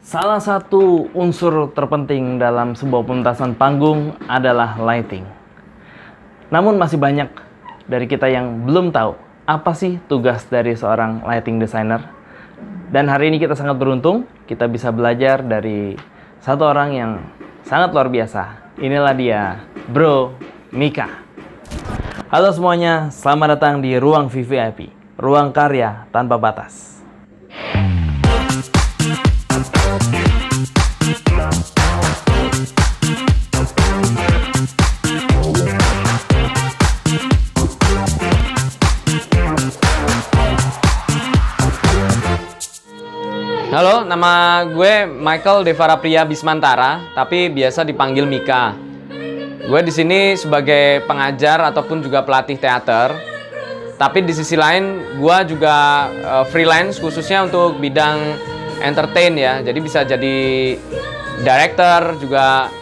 Salah satu unsur terpenting dalam sebuah pementasan panggung adalah lighting. Namun masih banyak dari kita yang belum tahu apa sih tugas dari seorang lighting designer. Dan hari ini kita sangat beruntung, kita bisa belajar dari satu orang yang sangat luar biasa. Inilah dia, Bro Mika. Halo semuanya, selamat datang di Ruang VVIP, Ruang Karya Tanpa Batas. Halo, nama gue Michael Devara Priya Bismantara, tapi biasa dipanggil Mika. Gue di sini sebagai pengajar ataupun juga pelatih teater. Tapi di sisi lain, gue juga freelance khususnya untuk bidang entertain ya. Jadi bisa jadi director, juga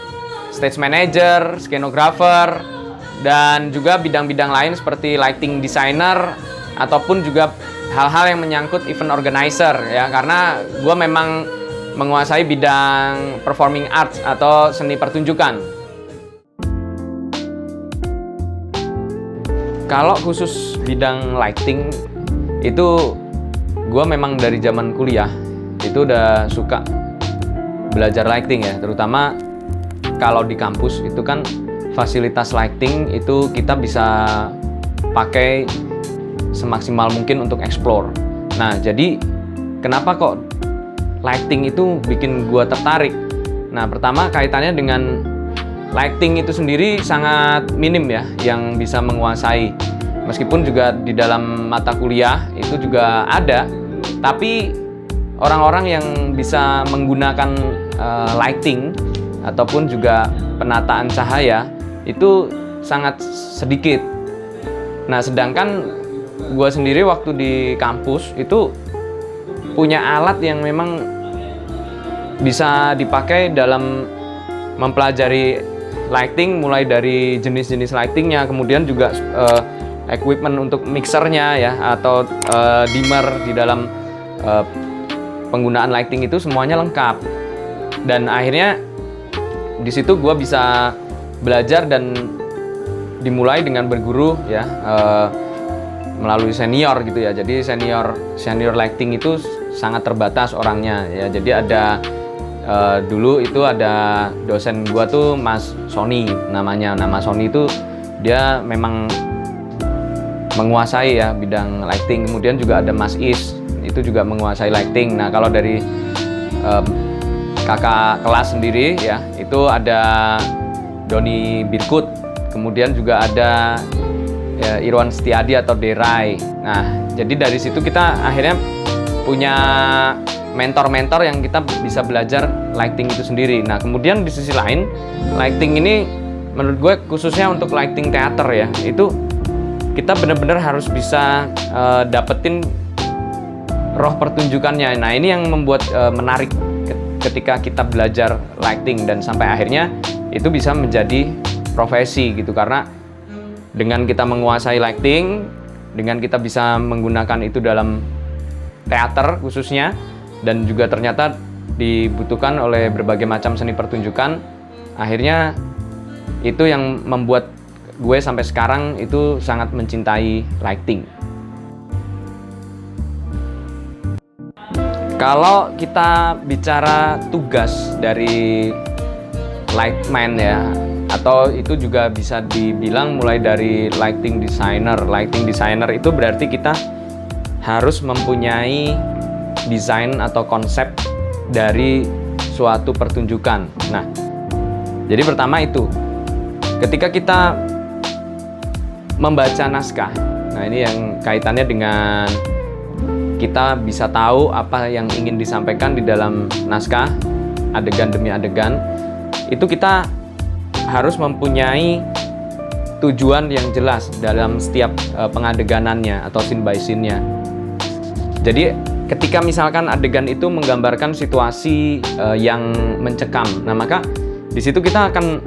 stage manager, scenographer, dan juga bidang-bidang lain seperti lighting designer ataupun juga hal-hal yang menyangkut event organizer ya, karena gue memang menguasai bidang performing arts atau seni pertunjukan. Kalau khusus bidang lighting itu gue memang dari zaman kuliah itu udah suka belajar lighting ya, terutama kalau di kampus itu kan fasilitas lighting itu kita bisa pakai semaksimal mungkin untuk explore. Nah, jadi kenapa kok lighting itu bikin gua tertarik? Nah, pertama kaitannya dengan lighting itu sendiri sangat minim ya yang bisa menguasai. Meskipun juga di dalam mata kuliah itu juga ada, tapi orang-orang yang bisa menggunakan lighting ataupun juga penataan cahaya itu sangat sedikit. Nah, sedangkan gue sendiri waktu di kampus itu punya alat yang memang bisa dipakai dalam mempelajari lighting, mulai dari jenis-jenis lightingnya, kemudian juga equipment untuk mixernya ya, atau dimmer di dalam penggunaan lighting itu semuanya lengkap. Dan akhirnya di situ gue bisa belajar dan dimulai dengan berguru ya, melalui senior gitu ya. Jadi senior lighting itu sangat terbatas orangnya ya. Jadi ada dulu itu ada dosen gua tuh Mas Sony namanya. Nama Sony itu dia memang menguasai ya bidang lighting. Kemudian juga ada Mas Is, itu juga menguasai lighting. Nah, kalau dari kakak kelas sendiri ya, itu ada Doni Birkut. Kemudian juga ada ya, Irwan Setiadi atau Derai. Nah, jadi dari situ kita akhirnya punya mentor-mentor yang kita bisa belajar lighting itu sendiri. Nah, kemudian di sisi lain, lighting ini menurut gue khususnya untuk lighting teater ya, itu kita benar-benar harus bisa dapetin roh pertunjukannya. Nah, ini yang membuat menarik ketika kita belajar lighting dan sampai akhirnya itu bisa menjadi profesi gitu, karena dengan kita menguasai lighting, dengan kita bisa menggunakan itu dalam teater khususnya, dan juga ternyata dibutuhkan oleh berbagai macam seni pertunjukan, akhirnya itu yang membuat gue sampai sekarang itu sangat mencintai lighting. Kalau kita bicara tugas dari lightman ya, atau itu juga bisa dibilang mulai dari lighting designer. Lighting designer itu berarti kita harus mempunyai desain atau konsep dari suatu pertunjukan. Nah, jadi pertama itu ketika kita membaca naskah. Nah, ini yang kaitannya dengan kita bisa tahu apa yang ingin disampaikan di dalam naskah, adegan demi adegan. Itu kita harus mempunyai tujuan yang jelas dalam setiap pengadeganannya atau scene by scene-nya. Jadi ketika misalkan adegan itu menggambarkan situasi yang mencekam, nah maka di situ kita akan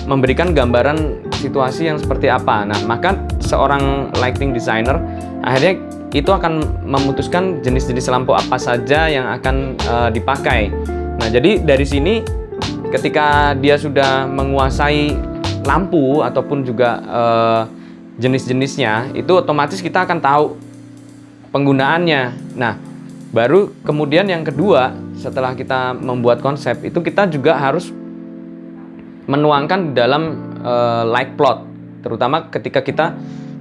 memberikan gambaran situasi yang seperti apa. Nah, maka seorang lighting designer akhirnya itu akan memutuskan jenis-jenis lampu apa saja yang akan dipakai. Nah, jadi dari sini ketika dia sudah menguasai lampu ataupun juga jenis-jenisnya, itu otomatis kita akan tahu penggunaannya. Nah, baru kemudian yang kedua, setelah kita membuat konsep, itu kita juga harus menuangkan di dalam light plot, terutama ketika kita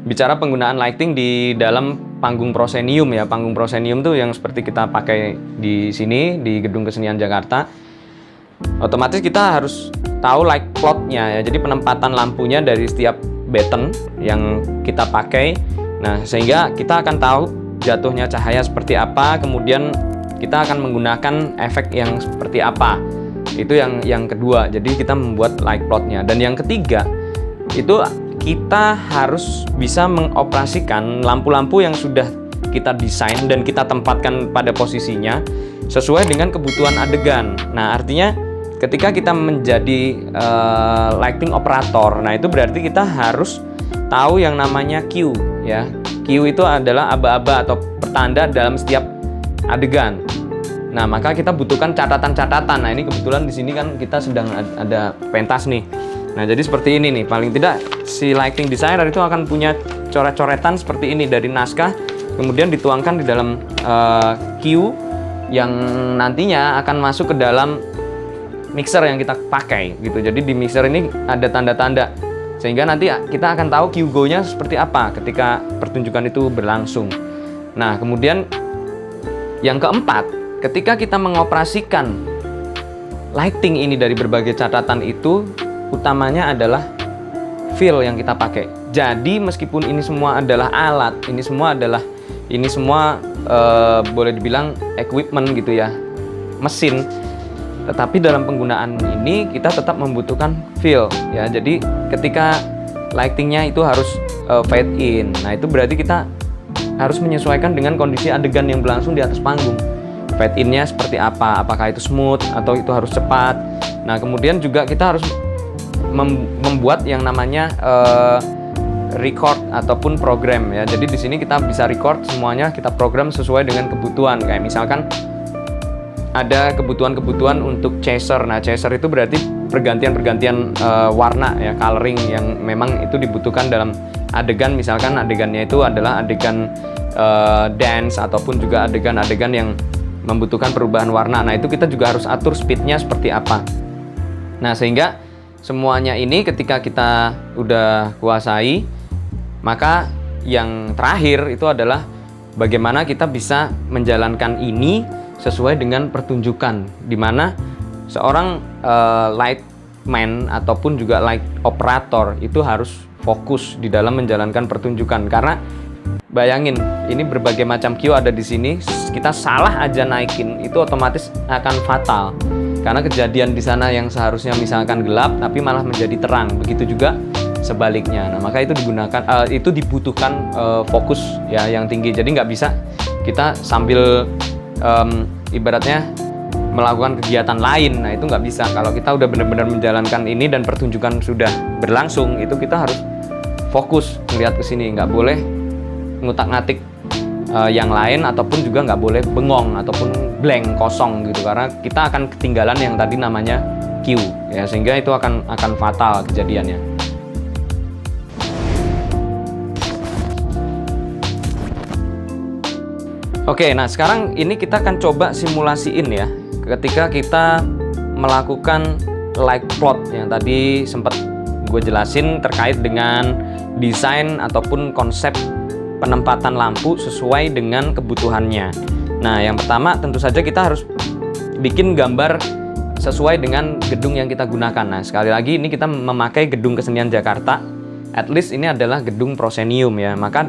bicara penggunaan lighting di dalam panggung proscenium ya. Panggung proscenium tuh yang seperti kita pakai di sini di Gedung Kesenian Jakarta. Otomatis kita harus tahu light plotnya ya. Jadi penempatan lampunya dari setiap batten yang kita pakai. Nah, sehingga kita akan tahu jatuhnya cahaya seperti apa, kemudian kita akan menggunakan efek yang seperti apa. Itu yang kedua. Jadi kita membuat light plotnya. Dan yang ketiga, itu kita harus bisa mengoperasikan lampu-lampu yang sudah kita desain dan kita tempatkan pada posisinya sesuai dengan kebutuhan adegan. Nah, artinya ketika kita menjadi lighting operator, nah itu berarti kita harus tahu yang namanya cue ya. Cue itu adalah aba-aba atau pertanda dalam setiap adegan. Nah, maka kita butuhkan catatan-catatan. Nah, ini kebetulan di sini kan kita sedang ada pentas nih. Nah, jadi seperti ini nih. Paling tidak si lighting designer itu akan punya coret-coretan seperti ini dari naskah, kemudian dituangkan di dalam cue yang nantinya akan masuk ke dalam mixer yang kita pakai gitu. Jadi di mixer ini ada tanda-tanda sehingga nanti kita akan tahu cue go-nya seperti apa ketika pertunjukan itu berlangsung. Nah, kemudian yang keempat, ketika kita mengoperasikan lighting ini dari berbagai catatan itu, utamanya adalah feel yang kita pakai. Jadi meskipun ini semua adalah alat, ini semua boleh dibilang equipment gitu ya, mesin, tetapi dalam penggunaan ini kita tetap membutuhkan feel ya. Jadi ketika lightingnya itu harus fade in, nah itu berarti kita harus menyesuaikan dengan kondisi adegan yang berlangsung di atas panggung. Fade in-nya seperti apa, apakah itu smooth atau itu harus cepat. Nah, kemudian juga kita harus membuat yang namanya record ataupun program ya. Jadi di sini kita bisa record semuanya, kita program sesuai dengan kebutuhan. Kayak misalkan ada kebutuhan-kebutuhan untuk chaser. Nah, chaser itu berarti pergantian-pergantian warna ya, coloring yang memang itu dibutuhkan dalam adegan. Misalkan adegannya itu adalah adegan dance ataupun juga adegan-adegan yang membutuhkan perubahan warna. Nah, itu kita juga harus atur speednya seperti apa. Nah, sehingga semuanya ini ketika kita udah kuasai, maka yang terakhir itu adalah bagaimana kita bisa menjalankan ini sesuai dengan pertunjukan, di mana seorang lightman ataupun juga light operator itu harus fokus di dalam menjalankan pertunjukan. Karena bayangin, ini berbagai macam cue ada di sini, kita salah aja naikin itu otomatis akan fatal. Karena kejadian di sana yang seharusnya misalkan gelap tapi malah menjadi terang. Begitu juga sebaliknya. Nah, maka itu itu dibutuhkan fokus ya yang tinggi. Jadi nggak bisa kita sambil ibaratnya melakukan kegiatan lain. Nah, itu nggak bisa. Kalau kita udah benar-benar menjalankan ini dan pertunjukan sudah berlangsung, itu kita harus fokus melihat ke sini. Nggak boleh ngutak-ngatik yang lain, ataupun juga nggak boleh bengong ataupun blank, kosong gitu, karena kita akan ketinggalan yang tadi namanya cue ya, sehingga itu akan fatal kejadiannya. Oke, nah sekarang ini kita akan coba simulasiin ya, ketika kita melakukan light plot yang tadi sempat gue jelasin terkait dengan desain ataupun konsep penempatan lampu sesuai dengan kebutuhannya. Nah, yang pertama tentu saja kita harus bikin gambar sesuai dengan gedung yang kita gunakan. Nah, sekali lagi ini kita memakai Gedung Kesenian Jakarta. At least ini adalah gedung proscenium ya. Maka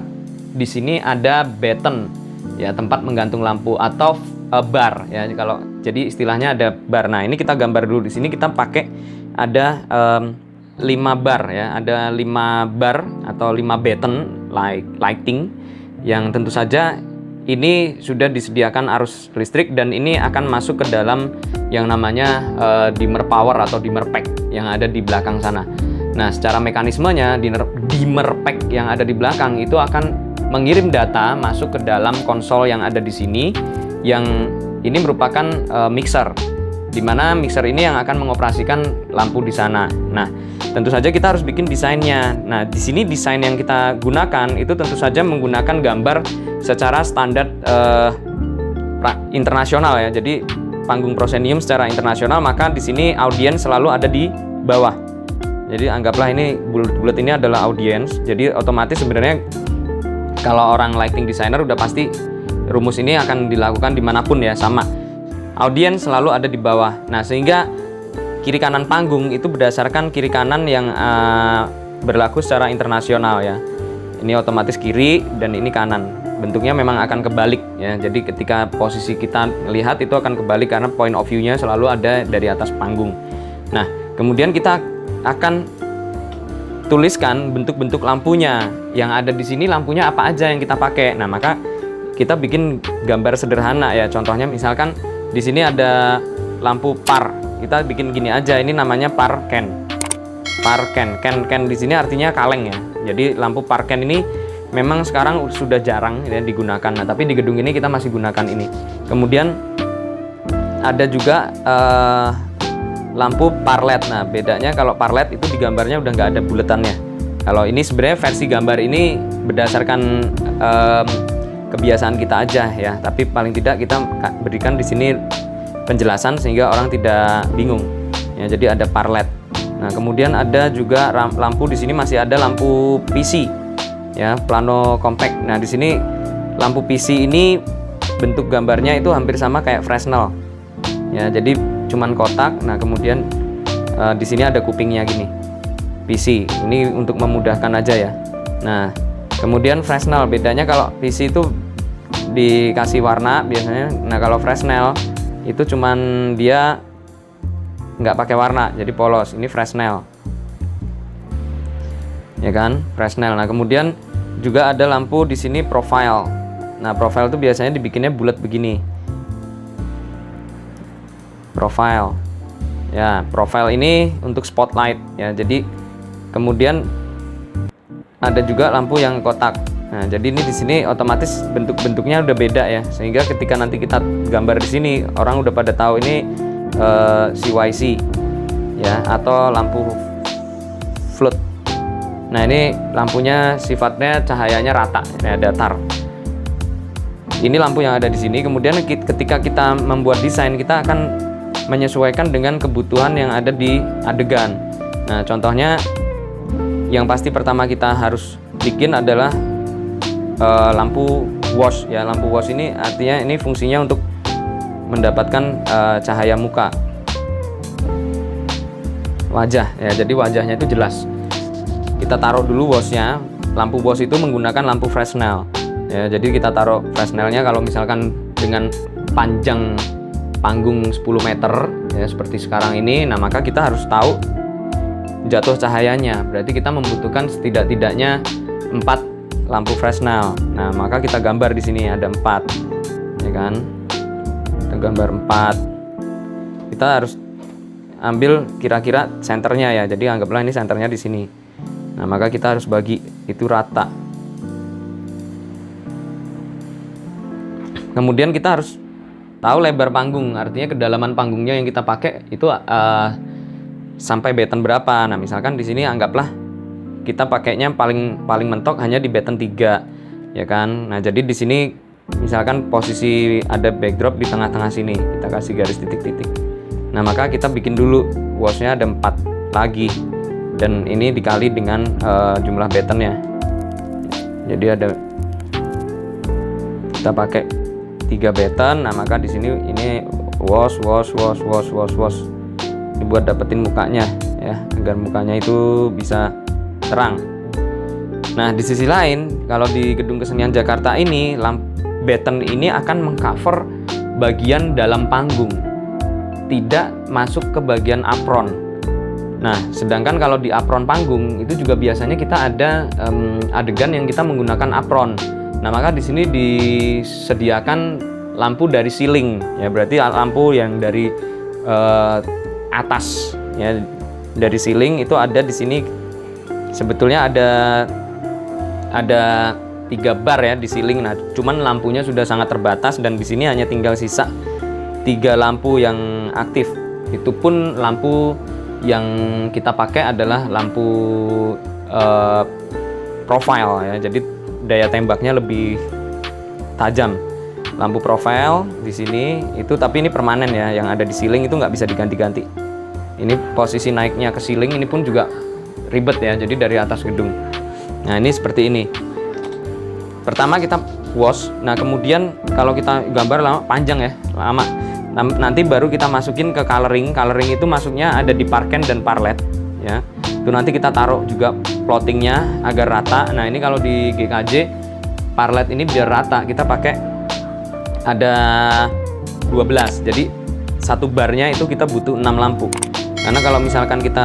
di sini ada batten ya, tempat menggantung lampu, atau bar ya. Kalau jadi istilahnya ada bar. Nah, ini kita gambar dulu. Di sini kita pakai ada 5 bar ya, ada 5 bar atau 5 batten lighting yang tentu saja ini sudah disediakan arus listrik dan ini akan masuk ke dalam yang namanya dimmer power atau dimmer pack yang ada di belakang sana. Nah, secara mekanismenya dimmer pack yang ada di belakang itu akan mengirim data masuk ke dalam konsol yang ada di sini, yang ini merupakan mixer, di mana mixer ini yang akan mengoperasikan lampu di sana. Nah, tentu saja kita harus bikin desainnya. Nah, di sini desain yang kita gunakan itu tentu saja menggunakan gambar secara standar internasional ya. Jadi panggung proscenium secara internasional, maka di sini audiens selalu ada di bawah. Jadi anggaplah ini bulat-bulat ini adalah audiens. Jadi otomatis sebenarnya kalau orang lighting designer udah pasti rumus ini akan dilakukan dimanapun ya, sama. Audiens selalu ada di bawah. Nah, sehingga kiri kanan panggung itu berdasarkan kiri kanan yang berlaku secara internasional ya. Ini otomatis kiri dan ini kanan. Bentuknya memang akan kebalik ya. Jadi ketika posisi kita lihat itu akan kebalik karena point of view-nya selalu ada dari atas panggung. Nah, kemudian kita akan tuliskan bentuk-bentuk lampunya. Yang ada di sini lampunya apa aja yang kita pakai. Nah, maka kita bikin gambar sederhana ya. Contohnya misalkan di sini ada lampu par. Kita bikin gini aja. Ini namanya parken. Parken. Ken di sini artinya kaleng ya. Jadi lampu parken ini memang sekarang sudah jarang ya digunakan. Nah, tapi di gedung ini kita masih gunakan ini. Kemudian ada juga lampu parlet. Nah, bedanya kalau parlet itu di gambarnya udah nggak ada buletannya. Kalau ini sebenarnya versi gambar ini berdasarkan kebiasaan kita aja ya. Tapi paling tidak kita berikan di sini penjelasan sehingga orang tidak bingung. Ya, jadi ada parlet. Nah, kemudian ada juga lampu di sini masih ada lampu PC. Ya, plano compact. Nah, di sini lampu PC ini bentuk gambarnya itu hampir sama kayak Fresnel. Ya, jadi cuman kotak. Nah, kemudian di sini ada kupingnya gini. PC. Ini untuk memudahkan aja ya. Nah, kemudian Fresnel, bedanya kalau PC itu dikasih warna biasanya. Nah, kalau Fresnel itu cuman dia nggak pakai warna, jadi polos. Ini Fresnel. Ya kan? Fresnel. Nah, kemudian juga ada lampu di sini profile. Nah, profile itu biasanya dibikinnya bulat begini. Profile. Ya, profile ini untuk spotlight ya. Jadi kemudian ada juga lampu yang kotak. Nah, jadi ini di sini otomatis bentuk-bentuknya udah beda ya. Sehingga ketika nanti kita gambar di sini, orang udah pada tahu ini CYC ya, atau lampu flood. Nah, ini lampunya sifatnya cahayanya rata, ini datar. Ini lampu yang ada di sini. Kemudian ketika kita membuat desain, kita akan menyesuaikan dengan kebutuhan yang ada di adegan. Nah, contohnya yang pasti pertama kita harus bikin adalah lampu wash ya. Lampu wash ini artinya ini fungsinya untuk mendapatkan cahaya muka, wajah ya. Jadi wajahnya itu jelas. Kita taruh dulu washnya. Lampu wash itu menggunakan lampu Fresnel ya. Jadi kita taruh Fresnelnya kalau misalkan dengan panjang panggung 10 meter ya seperti sekarang ini. Nah, maka kita harus tahu jatuh cahayanya. Berarti kita membutuhkan setidak-tidaknya 4 lampu Fresnel. Nah, maka kita gambar di sini ada 4. Ya kan? Kita gambar 4. Kita harus ambil kira-kira senternya ya. Jadi anggaplah ini senternya di sini. Nah, maka kita harus bagi itu rata. Kemudian kita harus tahu lebar panggung, artinya kedalaman panggungnya yang kita pakai itu sampai beten berapa. Nah, misalkan di sini anggaplah kita pakainya paling mentok hanya di beten 3, ya kan. Nah, jadi di sini misalkan posisi ada backdrop di tengah-tengah sini, kita kasih garis titik-titik. Nah, maka kita bikin dulu washnya ada 4 lagi, dan ini dikali dengan jumlah betennya. Jadi ada, kita pakai 3 beten. Nah, maka di sini ini wash. Ini buat dapetin mukanya ya, agar mukanya itu bisa terang. Nah, di sisi lain, kalau di Gedung Kesenian Jakarta ini, beten ini akan mengcover bagian dalam panggung, tidak masuk ke bagian apron. Nah, sedangkan kalau di apron panggung itu juga biasanya kita ada adegan yang kita menggunakan apron. Nah, maka di sini disediakan lampu dari ceiling ya, berarti lampu yang dari atas ya, dari ceiling itu ada di sini. Sebetulnya ada 3 bar ya di ceiling. Nah, cuman lampunya sudah sangat terbatas dan di sini hanya tinggal sisa 3 lampu yang aktif. Itu pun lampu yang kita pakai adalah lampu profile ya. Jadi daya tembaknya lebih tajam. Lampu profile di sini itu, tapi ini permanen ya, yang ada di ceiling itu nggak bisa diganti-ganti. Ini posisi naiknya ke ceiling ini pun juga ribet ya, jadi dari atas gedung. Nah, ini seperti ini. Pertama kita wash, nah kemudian kalau kita gambar lama, panjang ya, lama. Nanti baru kita masukin ke coloring. Coloring itu masuknya ada di parken dan parlet ya. Itu nanti kita taruh juga plottingnya agar rata. Nah, ini kalau di GKJ parlet ini biar rata, kita pakai ada 12, jadi satu barnya itu kita butuh 6 lampu, karena kalau misalkan kita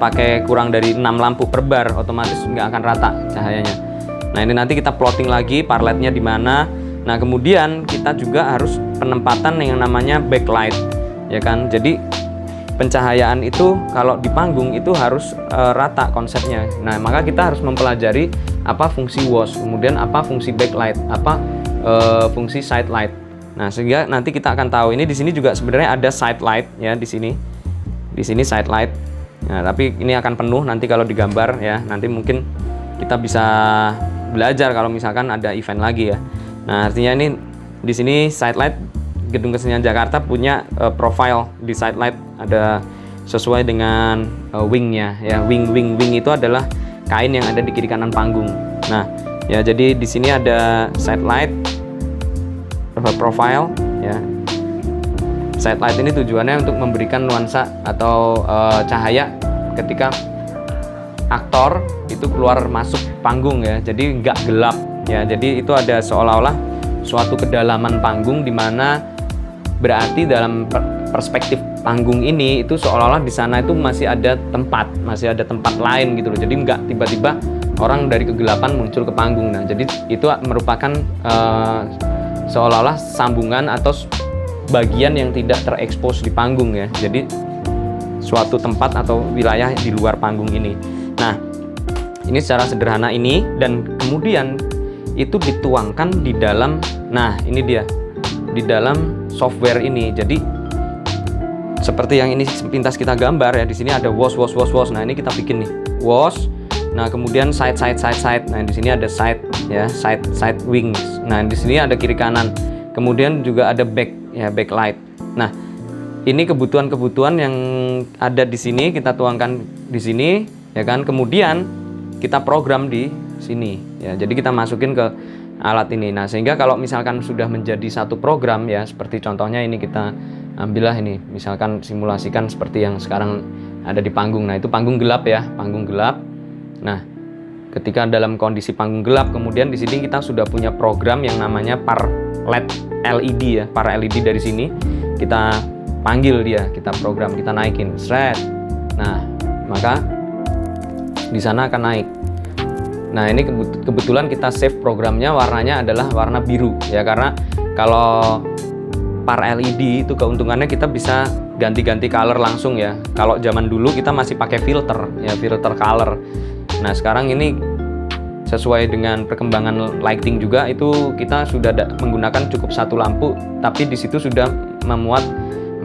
pakai kurang dari 6 lampu per bar otomatis nggak akan rata cahayanya. Nah, ini nanti kita plotting lagi parletnya di mana. Nah, kemudian kita juga harus penempatan yang namanya backlight ya kan. Jadi pencahayaan itu kalau di panggung itu harus rata konsepnya. Nah, maka kita harus mempelajari apa fungsi wash, kemudian apa fungsi backlight, apa fungsi side light. Nah, sehingga nanti kita akan tahu. Ini di sini juga sebenarnya ada side light ya di sini. Di sini side light. Nah, tapi ini akan penuh nanti kalau digambar ya. Nanti mungkin kita bisa belajar kalau misalkan ada event lagi ya. Nah, artinya ini di sini side light Gedung Kesenian Jakarta punya profile di side light ada sesuai dengan wingnya ya. Wing itu adalah kain yang ada di kiri kanan panggung. Nah, ya jadi di sini ada side light profile ya. Side light ini tujuannya untuk memberikan nuansa atau cahaya ketika aktor itu keluar masuk panggung ya. Jadi nggak gelap ya. Jadi itu ada seolah-olah suatu kedalaman panggung di mana berarti dalam perspektif panggung ini itu seolah-olah di sana itu masih ada tempat lain gitu loh. Jadi nggak tiba-tiba orang dari kegelapan muncul ke panggung. Nah, jadi itu merupakan seolah-olah sambungan atau bagian yang tidak terekspos di panggung ya. Jadi suatu tempat atau wilayah di luar panggung ini. Nah, ini secara sederhana ini, dan kemudian itu dituangkan di dalam, nah ini dia, di dalam software ini. Jadi seperti yang ini sepintas kita gambar ya, di sini ada wash. Nah, ini kita bikin nih wash. Nah, kemudian side. Nah, di sini ada side ya, side wings. Nah, di sini ada kiri kanan. Kemudian juga ada backlight. Nah, ini kebutuhan-kebutuhan yang ada di sini kita tuangkan di sini ya kan. Kemudian kita program di sini ya. Jadi kita masukin ke alat ini. Nah, sehingga kalau misalkan sudah menjadi satu program ya, seperti contohnya ini kita ambillah ini, misalkan simulasikan seperti yang sekarang ada di panggung. Nah, itu panggung gelap ya, panggung gelap. Nah, ketika dalam kondisi panggung gelap, kemudian di sini kita sudah punya program yang namanya LED LED ya, par LED dari sini kita panggil dia, kita program, kita naikin, seret. Nah, maka di sana akan naik. Nah, ini kebetulan kita save programnya warnanya adalah warna biru ya, karena kalau par LED itu keuntungannya kita bisa ganti-ganti color langsung ya. Kalau zaman dulu kita masih pakai filter ya, filter color. Nah, sekarang ini sesuai dengan perkembangan lighting juga, itu kita sudah menggunakan cukup satu lampu, tapi di situ sudah memuat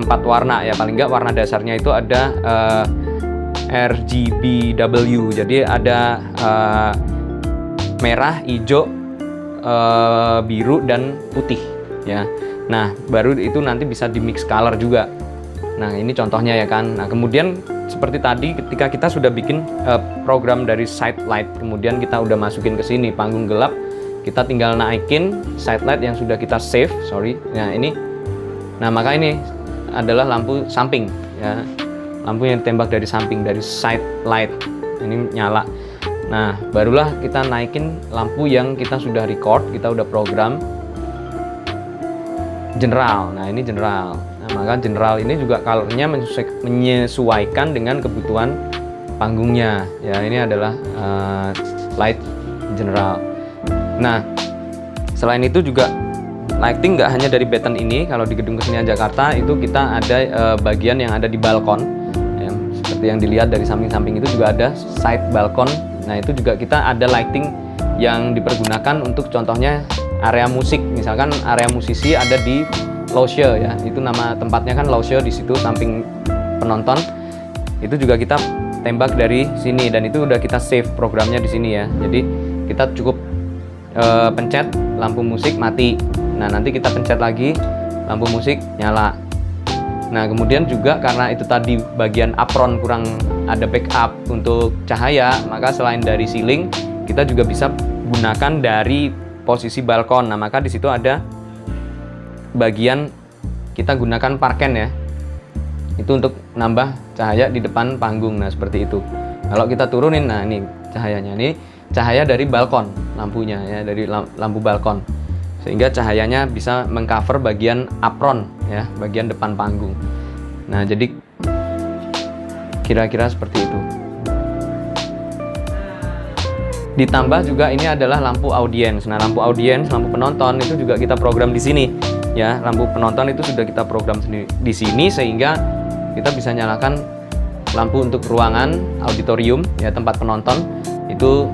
4 warna ya, paling nggak warna dasarnya itu ada RGBW. Jadi ada merah, hijau, biru dan putih ya. Nah, baru itu nanti bisa di mix color juga. Nah, ini contohnya ya kan. Nah, kemudian seperti tadi ketika kita sudah bikin program dari side light, kemudian kita udah masukin ke sini panggung gelap, kita tinggal naikin side light yang sudah kita save, Nah, ini. Nah, maka ini adalah lampu samping ya. Lampu yang ditembak dari samping, dari side light. Ini nyala. Nah, barulah kita naikin lampu yang kita sudah record, kita udah program general. Nah, ini general. Nah, maka general ini juga colornya menyesuaikan dengan kebutuhan panggungnya ya. Ini adalah light general. Nah, selain itu juga lighting nggak hanya dari batten ini. Kalau di Gedung Kesenian Jakarta itu kita ada bagian yang ada di balkon ya, seperti yang dilihat dari samping-samping itu juga ada side balkon. Nah, itu juga kita ada lighting yang dipergunakan untuk contohnya area musik. Misalkan area musisi ada di loge ya, itu nama tempatnya kan loge di situ samping penonton. Itu juga kita tembak dari sini dan itu udah kita save programnya di sini ya. Jadi kita cukup pencet lampu musik mati. Nah, nanti kita pencet lagi lampu musik nyala. Nah, kemudian juga karena itu tadi bagian apron kurang ada backup untuk cahaya, maka selain dari ceiling, kita juga bisa gunakan dari posisi balkon. Nah, maka di situ ada bagian kita gunakan parken ya. Itu untuk nambah cahaya di depan panggung. Nah, seperti itu. Kalau kita turunin, nah ini cahayanya. Ini cahaya dari balkon, lampunya ya, dari lampu balkon. Sehingga cahayanya bisa mengcover bagian apron ya, bagian depan panggung. Nah, jadi kira-kira seperti itu. Ditambah juga ini adalah lampu audiens. Nah, lampu audiens, lampu penonton itu juga kita program di sini ya. Lampu penonton itu sudah kita program sendiri di sini sehingga kita bisa nyalakan lampu untuk ruangan auditorium ya, tempat penonton itu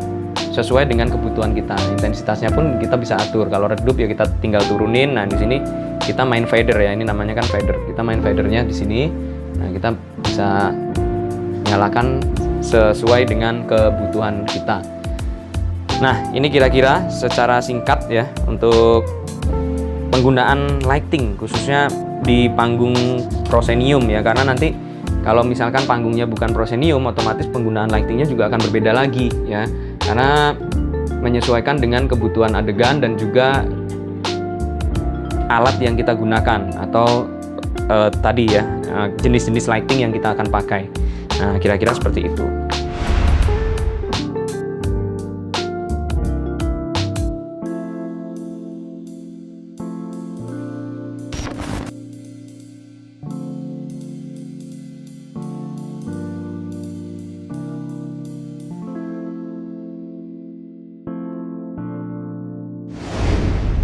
sesuai dengan kebutuhan kita. Intensitasnya pun kita bisa atur. Kalau redup ya kita tinggal turunin. Nah, di sini kita main fader ya. Ini namanya kan fader. Kita main fadernya di sini. Nah, kita bisa nyalakan sesuai dengan kebutuhan kita. Nah, ini kira-kira secara singkat ya untuk penggunaan lighting khususnya di panggung proscenium ya. Karena nanti kalau misalkan panggungnya bukan proscenium, otomatis penggunaan lightingnya juga akan berbeda lagi ya. Karena menyesuaikan dengan kebutuhan adegan dan juga alat yang kita gunakan atau tadi ya jenis-jenis lighting yang kita akan pakai. Nah, kira-kira seperti itu.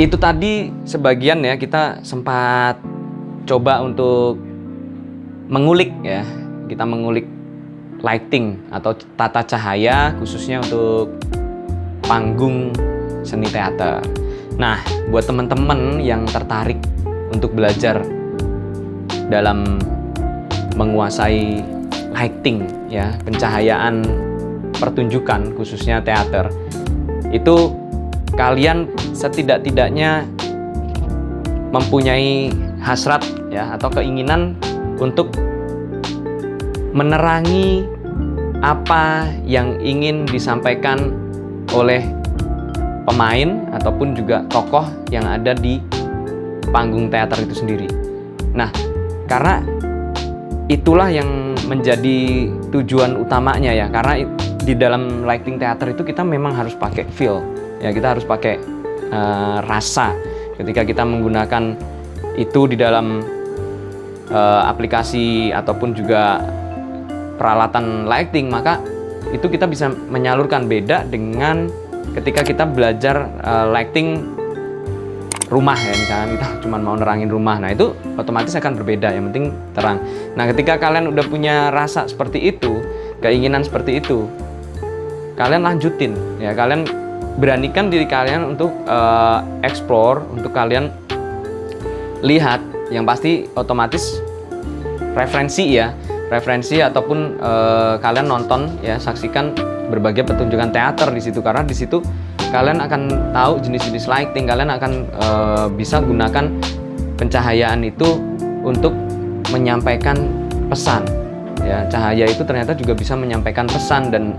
Itu tadi sebagian ya, kita sempat coba untuk mengulik ya. Kita mengulik lighting atau tata cahaya khususnya untuk panggung seni teater. Nah, buat teman-teman yang tertarik untuk belajar dalam menguasai lighting ya, pencahayaan pertunjukan khususnya teater, itu kalian setidak-tidaknya mempunyai hasrat ya atau keinginan untuk menerangi apa yang ingin disampaikan oleh pemain ataupun juga tokoh yang ada di panggung teater itu sendiri. Nah, karena itulah yang menjadi tujuan utamanya ya, karena di dalam lighting teater itu kita memang harus pakai feel ya, kita harus pakai rasa ketika kita menggunakan itu di dalam aplikasi ataupun juga peralatan lighting, maka itu kita bisa menyalurkan. Beda dengan ketika kita belajar lighting rumah ya, misalnya kita cuma mau nerangin rumah, nah itu otomatis akan berbeda, yang penting terang. Nah, ketika kalian udah punya rasa seperti itu, keinginan seperti itu, kalian lanjutin ya, kalian beranikan diri kalian untuk explore, untuk kalian lihat, yang pasti otomatis referensi ataupun kalian nonton ya, saksikan berbagai pertunjukan teater di situ, karena di situ kalian akan tahu jenis-jenis lighting, kalian akan bisa gunakan pencahayaan itu untuk menyampaikan pesan ya. Cahaya itu ternyata juga bisa menyampaikan pesan dan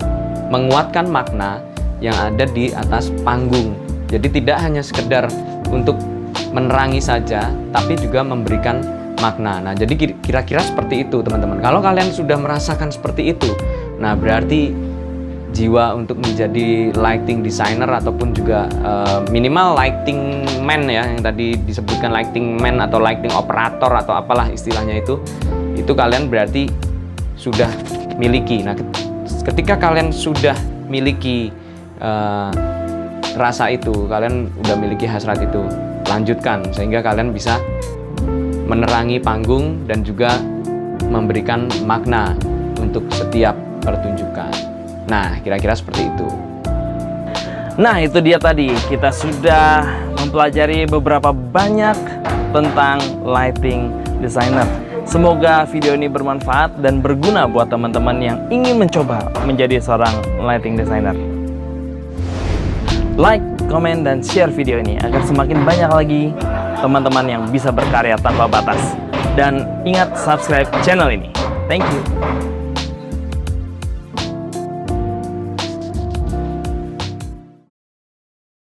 menguatkan makna yang ada di atas panggung. Jadi tidak hanya sekedar untuk menerangi saja, tapi juga memberikan makna. Nah, jadi kira-kira seperti itu teman-teman. Kalau kalian sudah merasakan seperti itu, nah berarti jiwa untuk menjadi lighting designer ataupun juga minimal lighting man ya, yang tadi disebutkan lighting man atau lighting operator atau apalah istilahnya itu kalian berarti sudah miliki. Nah, ketika kalian sudah miliki rasa itu, kalian udah miliki hasrat itu, lanjutkan sehingga kalian bisa menerangi panggung dan juga memberikan makna untuk setiap pertunjukan. Nah, kira-kira seperti itu. Nah, itu dia tadi. Kita sudah mempelajari beberapa banyak tentang lighting designer. Semoga video ini bermanfaat dan berguna buat teman-teman yang ingin mencoba menjadi seorang lighting designer. Like, komen, dan share video ini agar semakin banyak lagi teman-teman yang bisa berkarya tanpa batas. Dan ingat subscribe channel ini. Thank you.